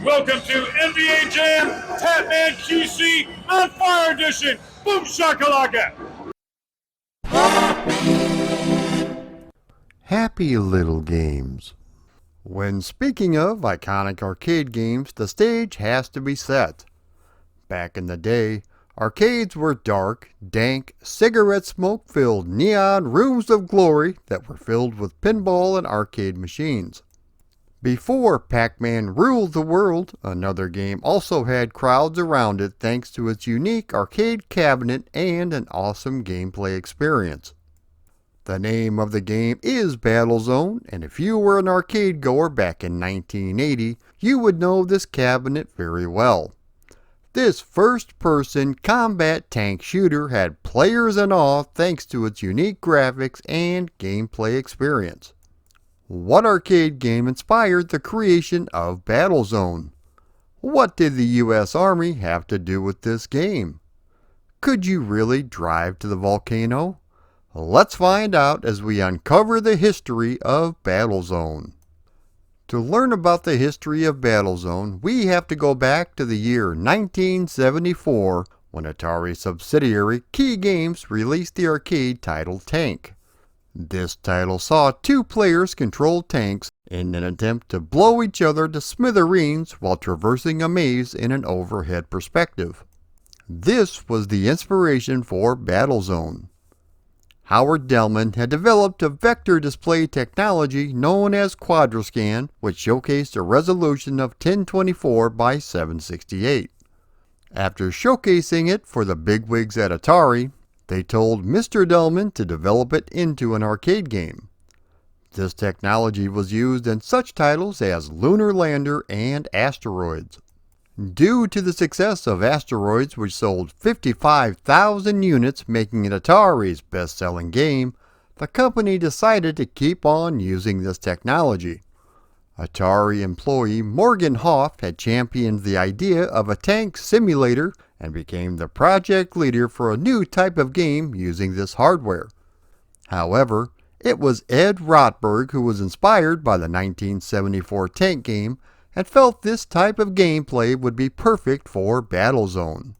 Welcome to NBA Jam Tatman QC on Fire Edition. Boom shakalaka! Happy little games. When speaking of iconic arcade games, the stage has to be set. Back in the day, arcades were dark, dank, cigarette smoke-filled neon rooms of glory that were filled with pinball and arcade machines. Before Pac-Man ruled the world, another game also had crowds around it thanks to its unique arcade cabinet and an awesome gameplay experience. The name of the game is Battlezone, and if you were an arcade goer back in 1980, you would know this cabinet very well. This first-person combat tank shooter had players in awe thanks to its unique graphics and gameplay experience. What arcade game inspired the creation of Battlezone? What did the U.S. Army have to do with this game? Could you really drive to the volcano? Let's find out as we uncover the history of Battlezone. To learn about the history of Battlezone, we have to go back to the year 1974 when Atari subsidiary Key Games released the arcade title Tank. This title saw two players control tanks in an attempt to blow each other to smithereens while traversing a maze in an overhead perspective. This was the inspiration for Battlezone. Howard Delman had developed a vector display technology known as Quadrascan, which showcased a resolution of 1024 by 768. After showcasing it for the bigwigs at Atari, they told Mr. Delman to develop it into an arcade game. This technology was used in such titles as Lunar Lander and Asteroids. Due to the success of Asteroids, which sold 55,000 units, making it Atari's best-selling game, the company decided to keep on using this technology. Atari employee Morgan Hoff had championed the idea of a tank simulator and became the project leader for a new type of game using this hardware. However, it was Ed Rotberg who was inspired by the 1974 tank game and felt this type of gameplay would be perfect for Battlezone.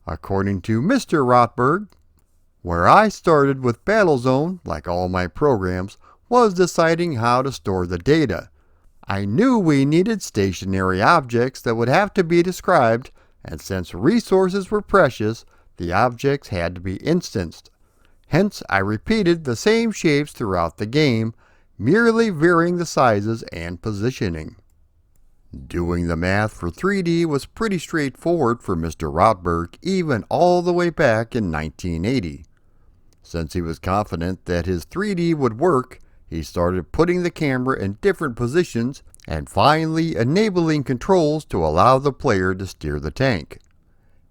According to Mr. Rotberg, where I started with Battlezone, like all my programs, was deciding how to store the data. I knew we needed stationary objects that would have to be described, and since resources were precious, the objects had to be instanced. Hence, I repeated the same shapes throughout the game, merely varying the sizes and positioning. Doing the math for 3D was pretty straightforward for Mr. Rotberg, even all the way back in 1980. Since he was confident that his 3D would work, he started putting the camera in different positions and finally enabling controls to allow the player to steer the tank.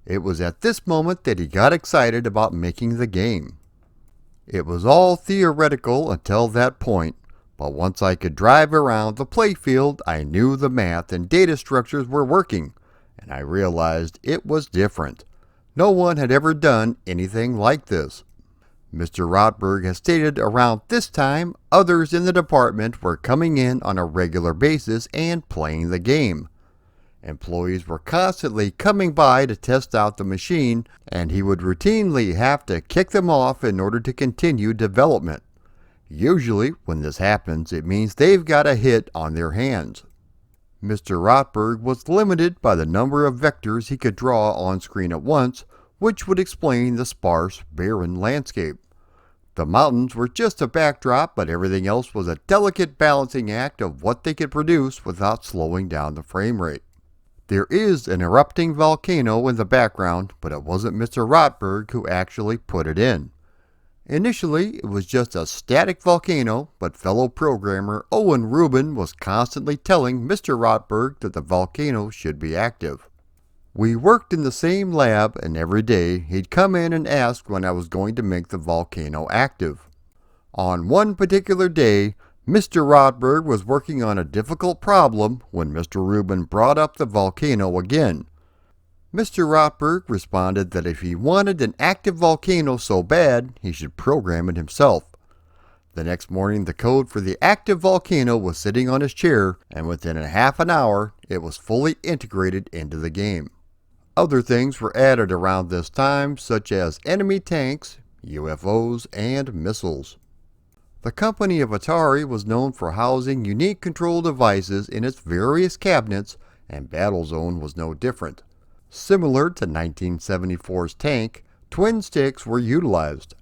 It was at this moment that he got excited about making the game. It was all theoretical until that point, but once I could drive around the playfield, I knew the math and data structures were working, and I realized it was different. No one had ever done anything like this. Mr. Rotberg has stated around this time, others in the department were coming in on a regular basis and playing the game. Employees were constantly coming by to test out the machine, and he would routinely have to kick them off in order to continue development. Usually, when this happens, it means they've got a hit on their hands. Mr. Rotberg was limited by the number of vectors he could draw on screen at once, which would explain the sparse, barren landscape. The mountains were just a backdrop, but everything else was a delicate balancing act of what they could produce without slowing down the frame rate. There is an erupting volcano in the background, but it wasn't Mr. Rotberg who actually put it in. Initially, it was just a static volcano, but fellow programmer Owen Rubin was constantly telling Mr. Rotberg that the volcano should be active. We worked in the same lab, and every day he'd come in and ask when I was going to make the volcano active. On one particular day, Mr. Rotberg was working on a difficult problem when Mr. Rubin brought up the volcano again. Mr. Rotberg responded that if he wanted an active volcano so bad, he should program it himself. The next morning, the code for the active volcano was sitting on his chair, and within a half an hour, it was fully integrated into the game. Other things were added around this time, such as enemy tanks, UFOs, and missiles. The company of Atari was known for housing unique control devices in its various cabinets, and Battlezone was no different. Similar to 1974's Tank, twin sticks were utilized.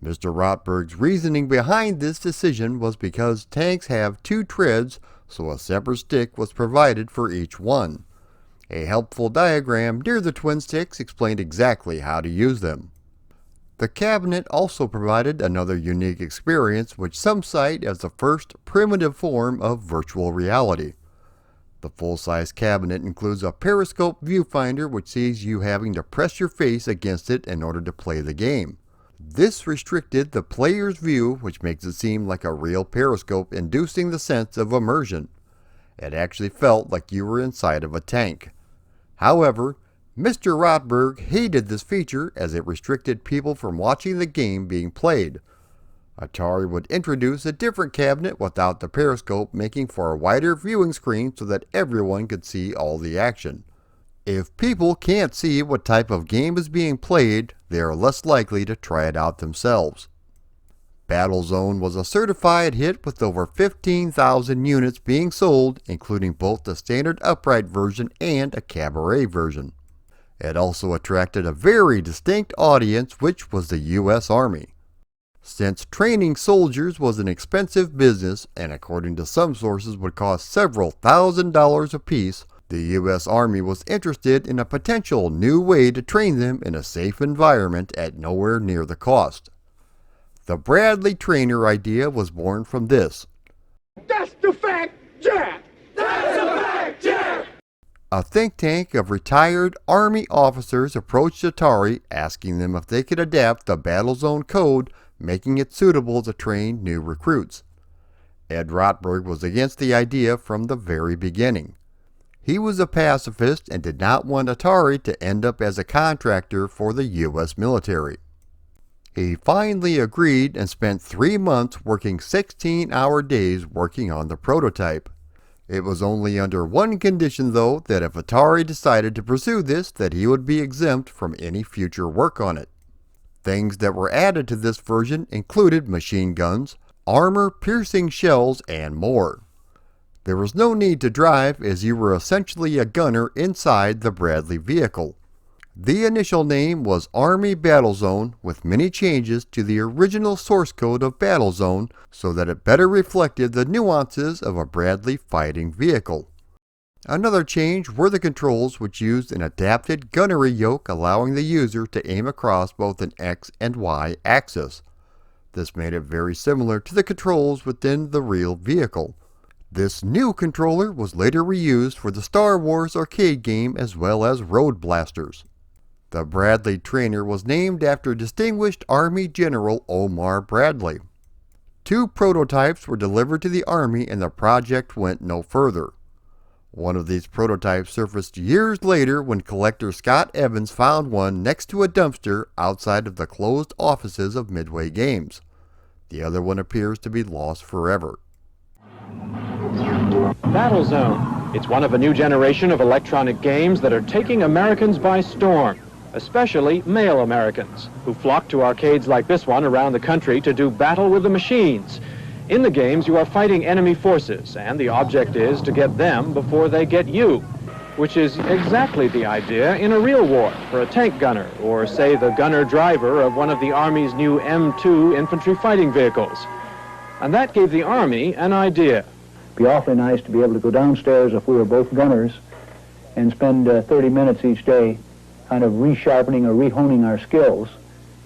Mr. Rotberg's reasoning behind this decision was because tanks have two treads, so a separate stick was provided for each one. A helpful diagram near the twin sticks explained exactly how to use them. The cabinet also provided another unique experience which some cite as the first primitive form of virtual reality. The full-size cabinet includes a periscope viewfinder which sees you having to press your face against it in order to play the game. This restricted the player's view, which makes it seem like a real periscope, inducing the sense of immersion. It actually felt like you were inside of a tank. However, Mr. Rotberg hated this feature as it restricted people from watching the game being played. Atari would introduce a different cabinet without the periscope, making for a wider viewing screen so that everyone could see all the action. If people can't see what type of game is being played, they are less likely to try it out themselves. Battlezone was a certified hit with over 15,000 units being sold, including both the standard upright version and a cabaret version. It also attracted a very distinct audience, which was the U.S. Army. Since training soldiers was an expensive business and according to some sources would cost several $1,000s apiece, the U.S. Army was interested in a potential new way to train them in a safe environment at nowhere near the cost. The Bradley Trainer idea was born from this. That's the fact, Jack! That's the fact, Jack! A think tank of retired Army officers approached Atari asking them if they could adapt the Battlezone code, making it suitable to train new recruits. Ed Rotberg was against the idea from the very beginning. He was a pacifist and did not want Atari to end up as a contractor for the U.S. military. He finally agreed and spent 3 months working 16-hour days working on the prototype. It was only under one condition, though, that if Atari decided to pursue this, that he would be exempt from any future work on it. Things that were added to this version included machine guns, armor-piercing shells, and more. There was no need to drive as you were essentially a gunner inside the Bradley vehicle. The initial name was Army Battlezone with many changes to the original source code of Battlezone so that it better reflected the nuances of a Bradley fighting vehicle. Another change were the controls which used an adapted gunnery yoke allowing the user to aim across both an X and Y axis. This made it very similar to the controls within the real vehicle. This new controller was later reused for the Star Wars arcade game as well as Road Blasters. The Bradley Trainer was named after distinguished Army General Omar Bradley. 2 prototypes were delivered to the Army and the project went no further. One of these prototypes surfaced years later when collector Scott Evans found one next to a dumpster outside of the closed offices of Midway Games. The other one appears to be lost forever. Battlezone. It's one of a new generation of electronic games that are taking Americans by storm, especially male Americans, who flock to arcades like this one around the country to do battle with the machines. In the games, you are fighting enemy forces, and the object is to get them before they get you, which is exactly the idea in a real war for a tank gunner, or say the gunner driver of one of the Army's new M2 infantry fighting vehicles. And that gave the Army an idea. It'd be awfully nice to be able to go downstairs if we were both gunners and spend 30 minutes each day kind of resharpening or rehoning our skills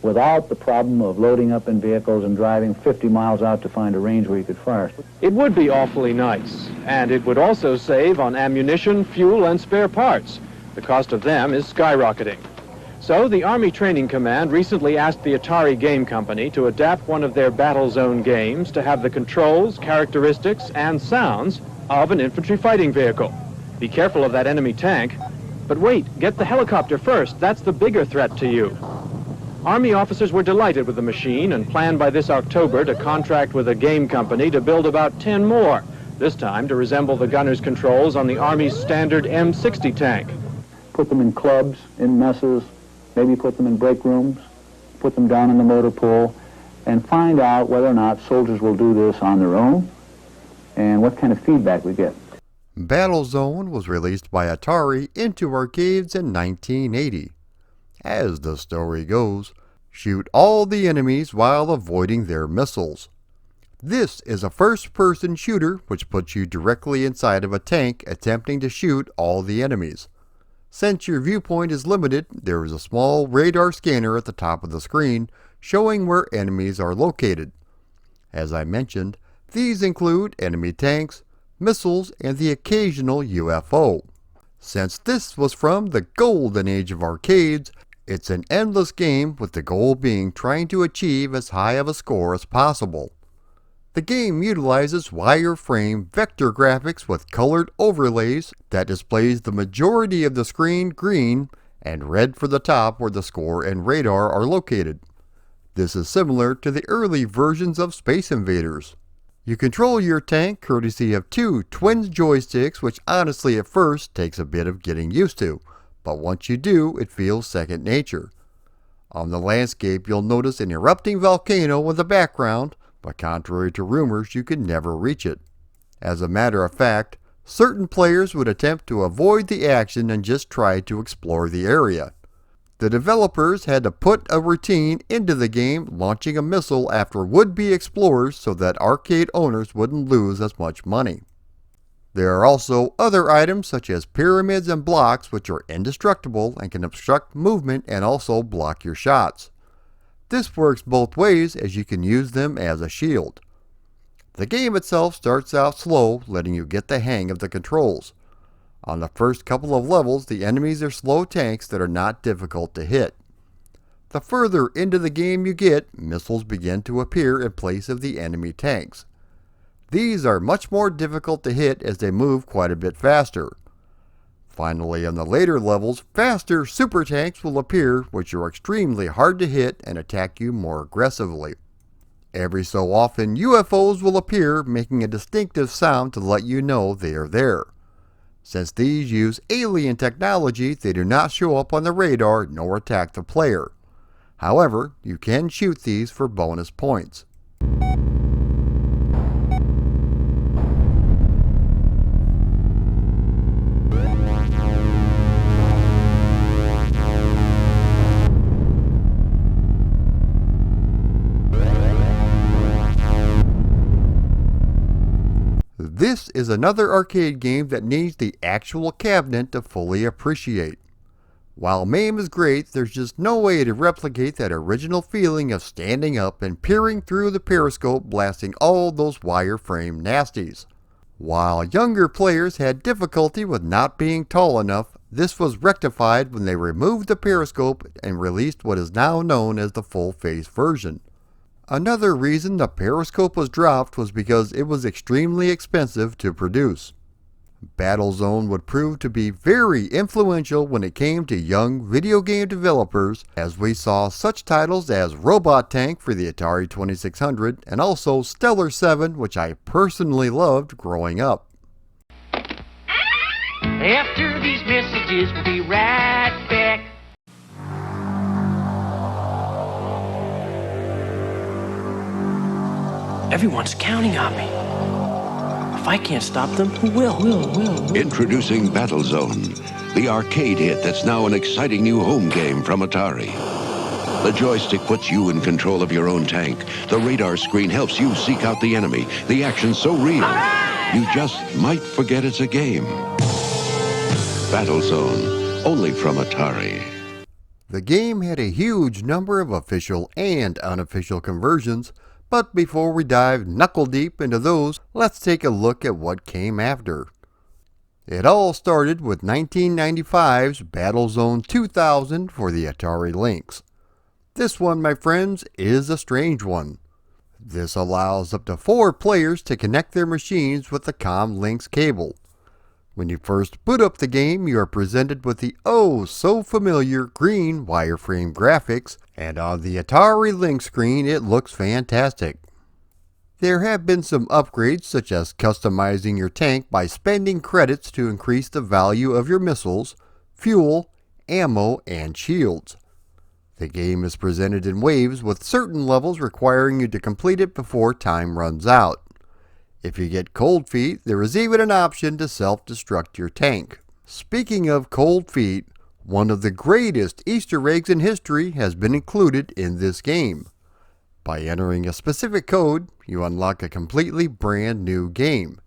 without the problem of loading up in vehicles and driving 50 miles out to find a range where you could fire. It would be awfully nice, and it would also save on ammunition, fuel, and spare parts. The cost of them is skyrocketing. So the Army Training Command recently asked the Atari Game Company to adapt one of their Battlezone games to have the controls, characteristics, and sounds of an infantry fighting vehicle. Be careful of that enemy tank. But wait, get the helicopter first. That's the bigger threat to you. Army officers were delighted with the machine and planned by this October to contract with a game company to build about 10 more, this time to resemble the gunner's controls on the Army's standard M60 tank. Put them in clubs, in messes, maybe put them in break rooms, put them down in the motor pool, and find out whether or not soldiers will do this on their own and what kind of feedback we get. Battlezone was released by Atari into arcades in 1980. As the story goes, shoot all the enemies while avoiding their missiles. This is a first-person shooter which puts you directly inside of a tank attempting to shoot all the enemies. Since your viewpoint is limited, there is a small radar scanner at the top of the screen showing where enemies are located. As I mentioned, these include enemy tanks, missiles, and the occasional UFO. Since this was from the golden age of arcades, it's an endless game with the goal being trying to achieve as high of a score as possible. The game utilizes wireframe vector graphics with colored overlays that displays the majority of the screen green and red for the top where the score and radar are located. This is similar to the early versions of Space Invaders. You control your tank courtesy of two twin joysticks, which honestly at first takes a bit of getting used to, but once you do, it feels second nature. On the landscape, you'll notice an erupting volcano in the background, but contrary to rumors, you can never reach it. As a matter of fact, certain players would attempt to avoid the action and just try to explore the area. The developers had to put a routine into the game, launching a missile after would-be explorers so that arcade owners wouldn't lose as much money. There are also other items such as pyramids and blocks which are indestructible and can obstruct movement and also block your shots. This works both ways as you can use them as a shield. The game itself starts out slow, letting you get the hang of the controls. On the first couple of levels, the enemies are slow tanks that are not difficult to hit. The further into the game you get, missiles begin to appear in place of the enemy tanks. These are much more difficult to hit as they move quite a bit faster. Finally, on the later levels, faster super tanks will appear which are extremely hard to hit and attack you more aggressively. Every so often, UFOs will appear, making a distinctive sound to let you know they are there. Since these use alien technology, they do not show up on the radar nor attack the player. However, you can shoot these for bonus points. This is another arcade game that needs the actual cabinet to fully appreciate. While MAME is great, there's just no way to replicate that original feeling of standing up and peering through the periscope blasting all those wireframe nasties. While younger players had difficulty with not being tall enough, this was rectified when they removed the periscope and released what is now known as the full-face version. Another reason the periscope was dropped was because it was extremely expensive to produce. Battlezone would prove to be very influential when it came to young video game developers, as we saw such titles as Robot Tank for the Atari 2600 and also Stellar 7, which I personally loved growing up. After these messages, we'll be right back. Everyone's counting on me. If I can't stop them, who will? Introducing Battlezone, the arcade hit that's now an exciting new home game from Atari. The joystick puts you in control of your own tank. The radar screen helps you seek out the enemy. The action's so real, you just might forget it's a game. Battlezone, only from Atari. The game had a huge number of official and unofficial conversions, but before we dive knuckle deep into those, let's take a look at what came after. It all started with 1995's Battlezone 2000 for the Atari Lynx. This one, my friends, is a strange one. This allows up to 4 players to connect their machines with the ComLynx cable. When you first boot up the game, you are presented with the oh so familiar green wireframe graphics, and on the Atari Lynx screen it looks fantastic. There have been some upgrades such as customizing your tank by spending credits to increase the value of your missiles, fuel, ammo, and shields. The game is presented in waves with certain levels requiring you to complete it before time runs out. If you get cold feet, there is even an option to self-destruct your tank. Speaking of cold feet, one of the greatest Easter eggs in history has been included in this game. By entering a specific code, you unlock a completely brand new game.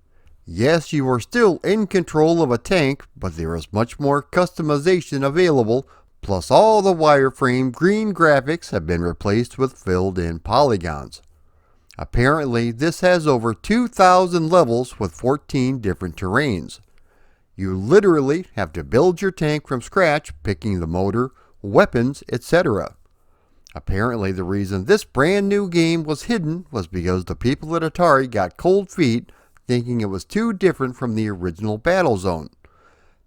Yes, you are still in control of a tank, but there is much more customization available, plus all the wireframe green graphics have been replaced with filled-in polygons. Apparently, this has over 2,000 levels with 14 different terrains. You literally have to build your tank from scratch, picking the motor, weapons, etc. Apparently, the reason this brand new game was hidden was because the people at Atari got cold feet thinking it was too different from the original Battlezone.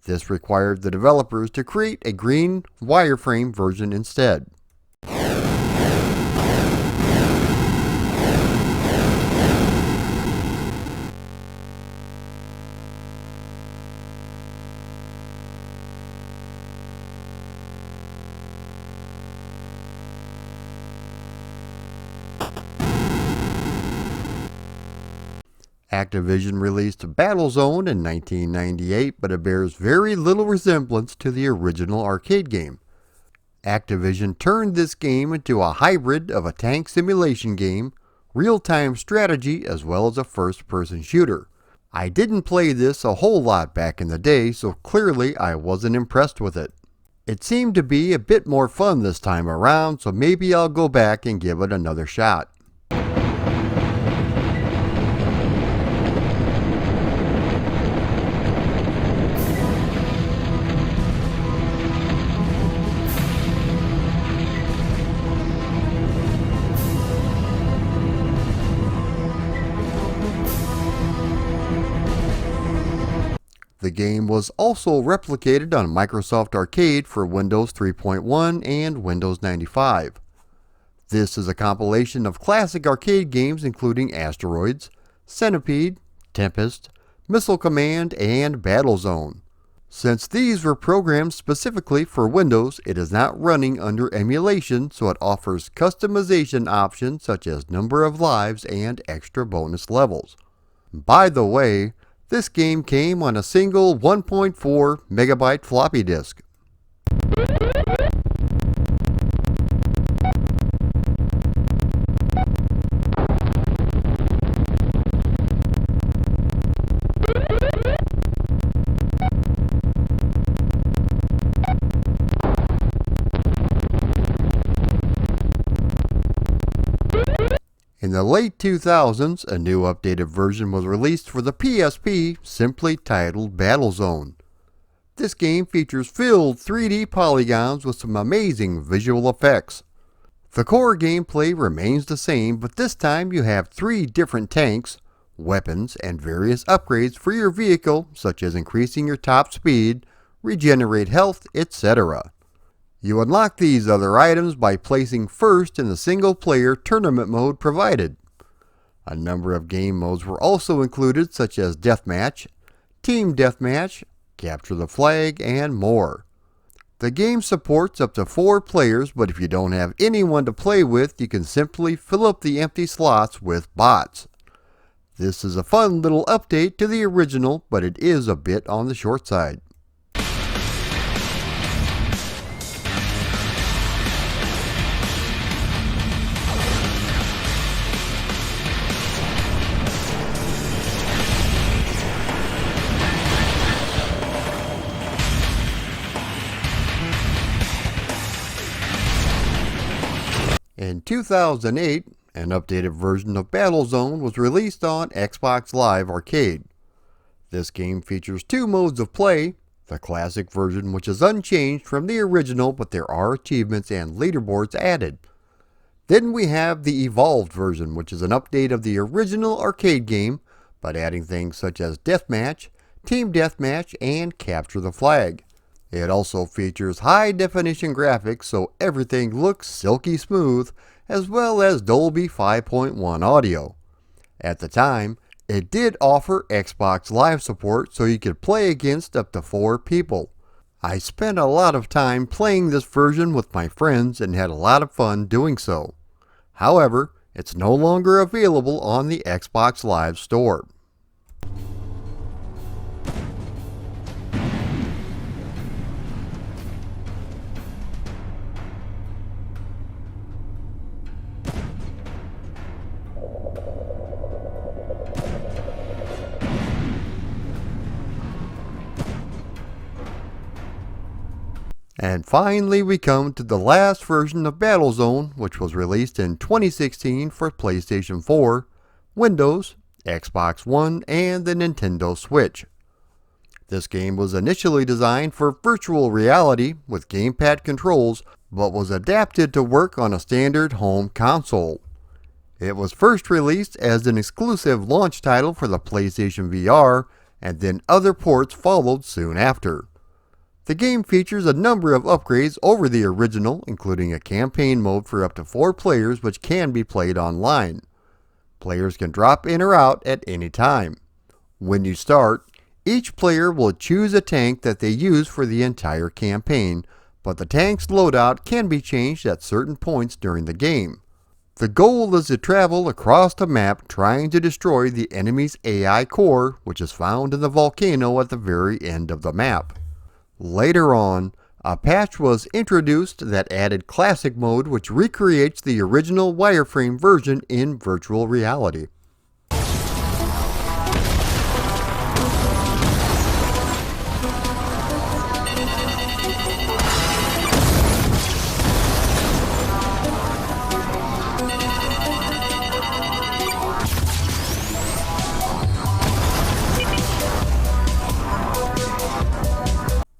This required the developers to create a green wireframe version instead. Activision released Battlezone in 1998, but it bears very little resemblance to the original arcade game. Activision turned this game into a hybrid of a tank simulation game, real-time strategy, as well as a first-person shooter. I didn't play this a whole lot back in the day, so clearly I wasn't impressed with it. It seemed to be a bit more fun this time around, so maybe I'll go back and give it another shot. The game was also replicated on Microsoft Arcade for Windows 3.1 and Windows 95. This is a compilation of classic arcade games including Asteroids, Centipede, Tempest, Missile Command, and Battlezone. Since these were programmed specifically for Windows, it is not running under emulation, so it offers customization options such as number of lives and extra bonus levels. By the way, this game came on a single 1.4 megabyte floppy disk. In the late 2000s, a new updated version was released for the PSP, simply titled Battlezone. This game features filled 3D polygons with some amazing visual effects. The core gameplay remains the same, but this time you have 3 different tanks, weapons, and various upgrades for your vehicle, such as increasing your top speed, regenerate health, etc. You unlock these other items by placing first in the single-player tournament mode provided. A number of game modes were also included, such as Deathmatch, Team Deathmatch, Capture the Flag, and more. The game supports up to 4 players, but if you don't have anyone to play with, you can simply fill up the empty slots with bots. This is a fun little update to the original, but it is a bit on the short side. In 2008, an updated version of Battlezone was released on Xbox Live Arcade. This game features 2 modes of play, the classic version which is unchanged from the original but there are achievements and leaderboards added. Then we have the evolved version which is an update of the original arcade game but adding things such as Deathmatch, team deathmatch, and capture the flag. It also features high-definition graphics so everything looks silky smooth, as well as Dolby 5.1 audio. At the time, it did offer Xbox Live support so you could play against up to 4 people. I spent a lot of time playing this version with my friends and had a lot of fun doing so. However, it's no longer available on the Xbox Live store. And finally we come to the last version of Battlezone, which was released in 2016 for PlayStation 4, Windows, Xbox One, and the Nintendo Switch. This game was initially designed for virtual reality with gamepad controls, but was adapted to work on a standard home console. It was first released as an exclusive launch title for the PlayStation VR, and then other ports followed soon after. The game features a number of upgrades over the original, including a campaign mode for up to 4 players which can be played online. Players can drop in or out at any time. When you start, each player will choose a tank that they use for the entire campaign, but the tank's loadout can be changed at certain points during the game. The goal is to travel across the map trying to destroy the enemy's AI core, which is found in the volcano at the very end of the map. Later on, a patch was introduced that added Classic Mode, which recreates the original wireframe version in virtual reality.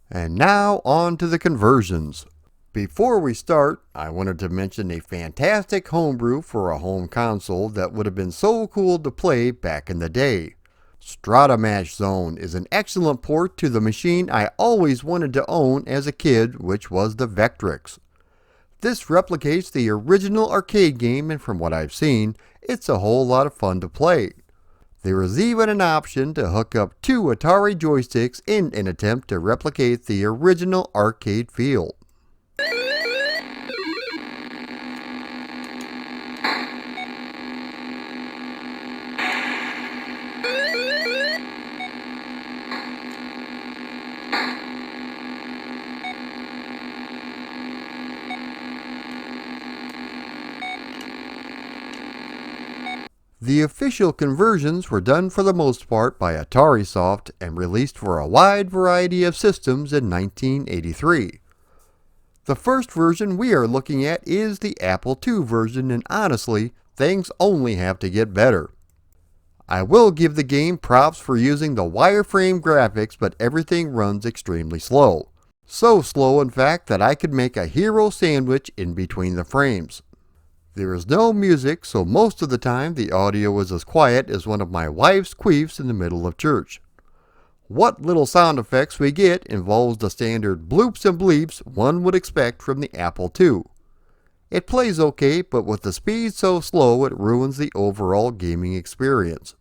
And now on to the conversions. Before we start, I wanted to mention a fantastic homebrew for a home console that would have been so cool to play back in the day. Strata Zone is an excellent port to the machine I always wanted to own as a kid, which was the Vectrix. This replicates the original arcade game, and from what I've seen, it's a whole lot of fun to play. There is even an option to hook up 2 Atari joysticks in an attempt to replicate the original arcade feel. The official conversions were done for the most part by Atari Soft and released for a wide variety of systems in 1983. The first version we are looking at is the Apple II version, and honestly, things only have to get better. I will give the game props for using the wireframe graphics, but everything runs extremely slow. So slow in fact that I could make a hero sandwich in between the frames. There is no music, so most of the time the audio is as quiet as one of my wife's queefs in the middle of church. What little sound effects we get involves the standard bloops and bleeps one would expect from the Apple II. It plays okay, but with the speed so slow it ruins the overall gaming experience.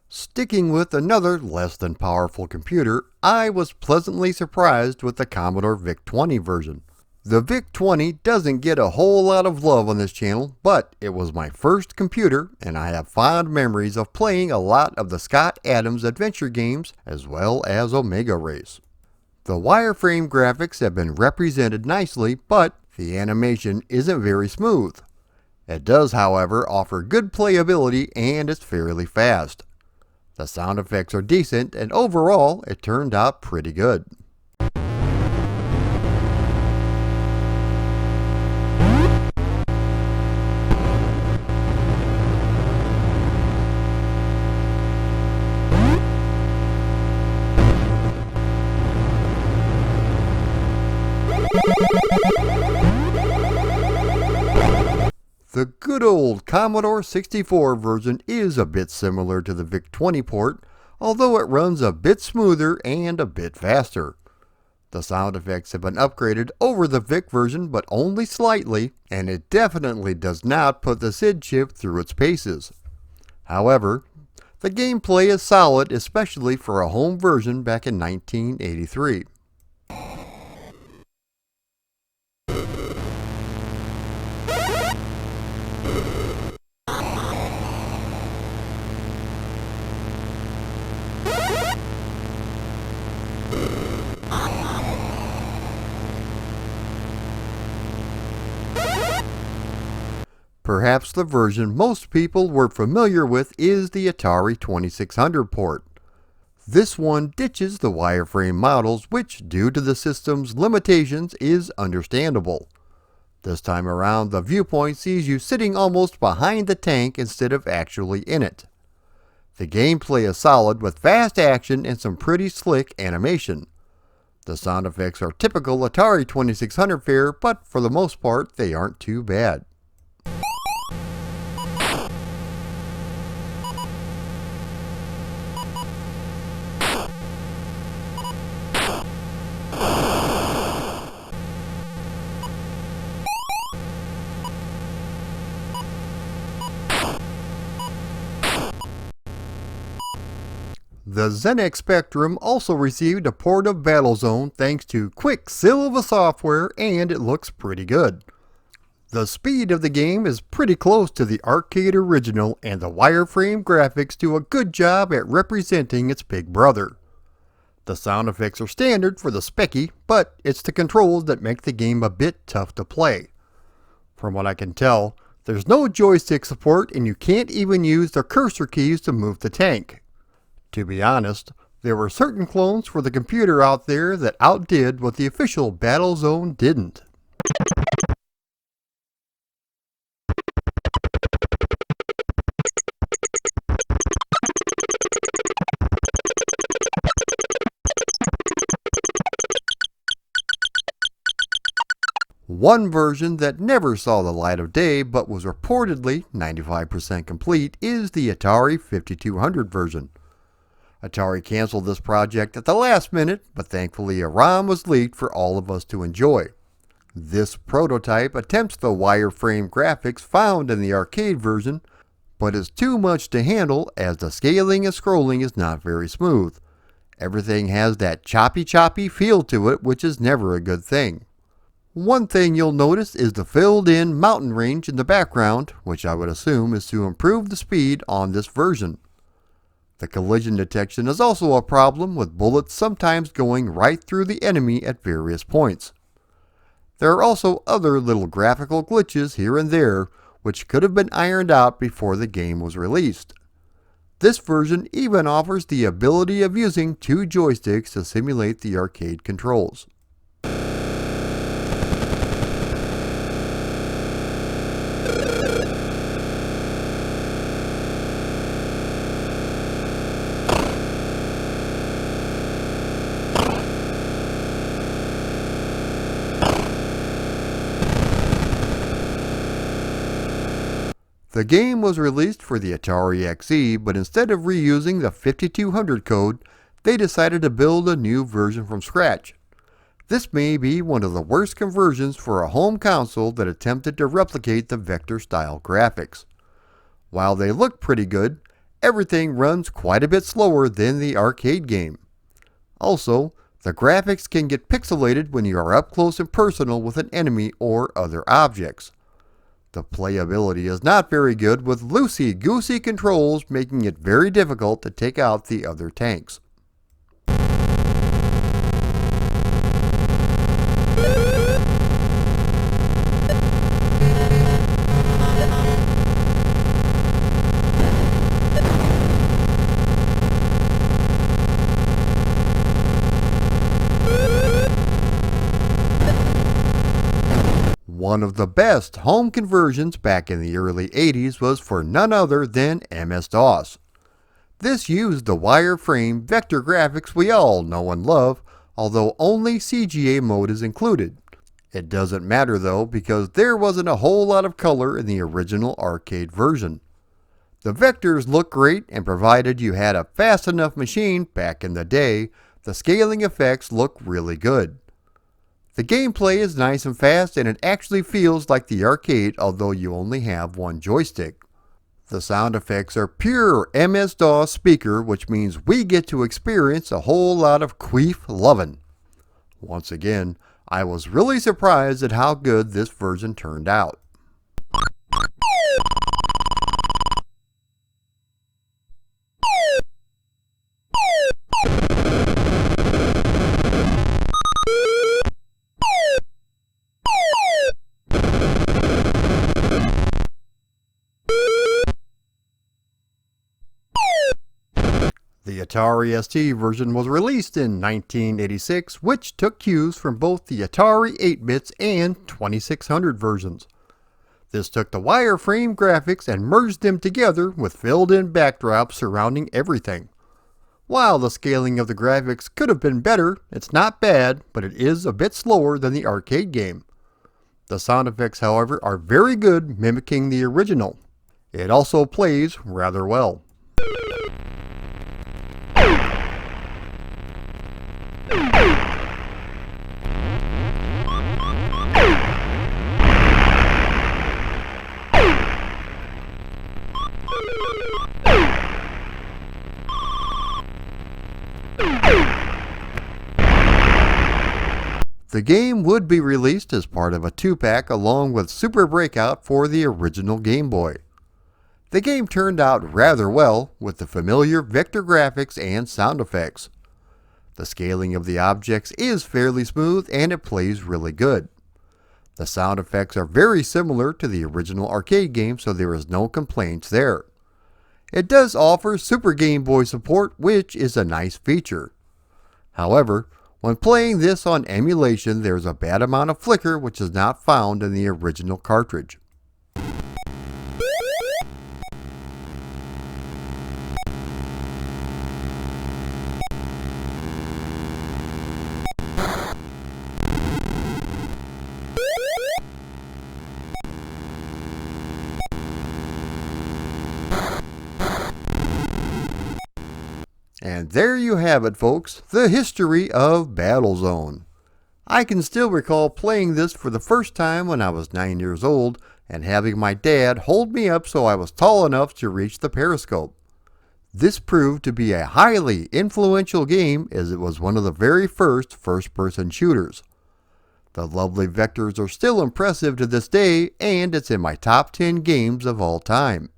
Sticking with another less than powerful computer, I was pleasantly surprised with the Commodore Vic 20 version. The Vic 20 doesn't get a whole lot of love on this channel, but it was my first computer and I have fond memories of playing a lot of the Scott Adams adventure games as well as Omega Race. The wireframe graphics have been represented nicely, but the animation isn't very smooth. It does, however, offer good playability and it's fairly fast. The sound effects are decent, and overall, it turned out pretty good. The good old Commodore 64 version is a bit similar to the VIC-20 port, although it runs a bit smoother and a bit faster. The sound effects have been upgraded over the VIC version, but only slightly, and it definitely does not put the SID chip through its paces. However, the gameplay is solid, especially for a home version back in 1983. Perhaps the version most people were familiar with is the Atari 2600 port. This one ditches the wireframe models, which, due to the system's limitations, is understandable. This time around, the viewpoint sees you sitting almost behind the tank instead of actually in it. The gameplay is solid with fast action and some pretty slick animation. The sound effects are typical Atari 2600 fare, but for the most part, they aren't too bad. The ZenX Spectrum also received a port of Battlezone thanks to Quicksilva software, and it looks pretty good. The speed of the game is pretty close to the arcade original, and the wireframe graphics do a good job at representing its big brother. The sound effects are standard for the Specky, but it's the controls that make the game a bit tough to play. From what I can tell, there's no joystick support, and you can't even use the cursor keys to move the tank. To be honest, there were certain clones for the computer out there that outdid what the official Battlezone didn't. One version that never saw the light of day but was reportedly 95% complete is the Atari 5200 version. Atari canceled this project at the last minute, but thankfully a ROM was leaked for all of us to enjoy. This prototype attempts the wireframe graphics found in the arcade version, but is too much to handle as the scaling and scrolling is not very smooth. Everything has that choppy feel to it, which is never a good thing. One thing you'll notice is the filled-in mountain range in the background, which I would assume is to improve the speed on this version. The collision detection is also a problem, with bullets sometimes going right through the enemy at various points. There are also other little graphical glitches here and there, which could have been ironed out before the game was released. This version even offers the ability of using two joysticks to simulate the arcade controls. The game was released for the Atari XE, but instead of reusing the 5200 code, they decided to build a new version from scratch. This may be one of the worst conversions for a home console that attempted to replicate the vector-style graphics. While they look pretty good, everything runs quite a bit slower than the arcade game. Also, the graphics can get pixelated when you are up close and personal with an enemy or other objects. The playability is not very good, with loosey-goosey controls making it very difficult to take out the other tanks. One of the best home conversions back in the early 80s was for none other than MS-DOS. This used the wireframe vector graphics we all know and love, although only CGA mode is included. It doesn't matter though, because there wasn't a whole lot of color in the original arcade version. The vectors look great, and provided you had a fast enough machine back in the day, the scaling effects look really good. The gameplay is nice and fast, and it actually feels like the arcade, although you only have one joystick. The sound effects are pure MS-DOS speaker, which means we get to experience a whole lot of queef lovin'. Once again, I was really surprised at how good this version turned out. The Atari ST version was released in 1986, which took cues from both the Atari 8-bits and 2600 versions. This took the wireframe graphics and merged them together with filled-in backdrops surrounding everything. While the scaling of the graphics could have been better, it's not bad, but it is a bit slower than the arcade game. The sound effects, however, are very good, mimicking the original. It also plays rather well. The game would be released as part of a 2-pack along with Super Breakout for the original Game Boy. The game turned out rather well with the familiar vector graphics and sound effects. The scaling of the objects is fairly smooth and it plays really good. The sound effects are very similar to the original arcade game, so there is no complaints there. It does offer Super Game Boy support, which is a nice feature. However, when playing this on emulation, there's a bad amount of flicker which is not found in the original cartridge. And there you have it, folks, the history of Battlezone. I can still recall playing this for the first time when I was 9 years old and having my dad hold me up so I was tall enough to reach the periscope. This proved to be a highly influential game as it was one of the very first-person shooters. The lovely vectors are still impressive to this day, and it's in my top 10 games of all time.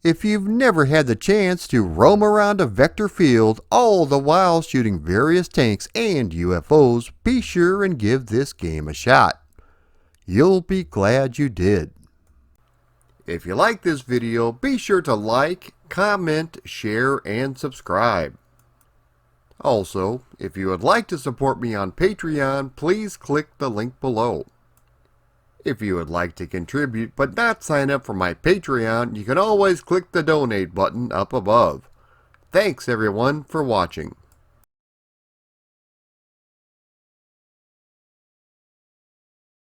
If you've never had the chance to roam around a vector field, all the while shooting various tanks and UFOs, be sure and give this game a shot. You'll be glad you did. If you like this video, be sure to like, comment, share, and subscribe. Also, if you would like to support me on Patreon, please click the link below. If you would like to contribute but not sign up for my Patreon, you can always click the donate button up above. Thanks everyone for watching.